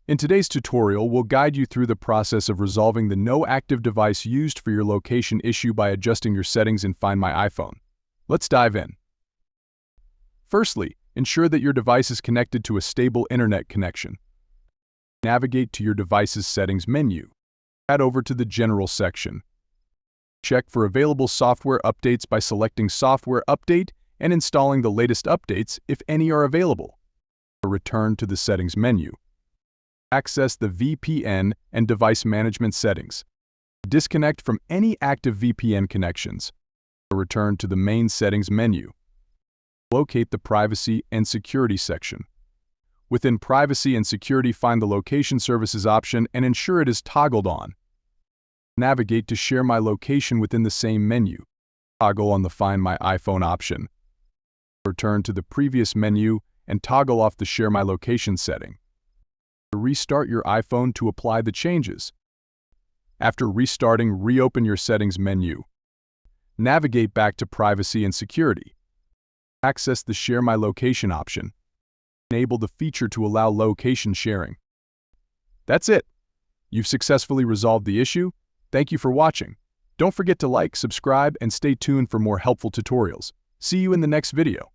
In today's tutorial, we'll guide you through the process of resolving the no active device used for your location issue by adjusting your settings in Find My iPhone. Let's dive in. Firstly, ensure that your device is connected to a stable internet connection. Navigate to your device's settings menu. Head over to the General section. Check for available software updates by selecting Software Update and installing the latest updates if any are available. Return to the Settings menu. Access the VPN and device management settings. Disconnect from any active VPN connections. Return to the main settings menu. Locate the Privacy and Security section. Within Privacy and Security, find the Location Services option and ensure it is toggled on. Navigate to Share My Location within the same menu. Toggle on the Find My iPhone option. Return to the previous menu and toggle off the Share My Location setting. Restart your iPhone to apply the changes. After restarting, reopen your Settings menu. Navigate back to Privacy and Security. Access the Share My Location option. Enable the feature to allow location sharing. That's it. You've successfully resolved the issue. Thank you for watching. Don't forget to like, subscribe, and stay tuned for more helpful tutorials. See you in the next video.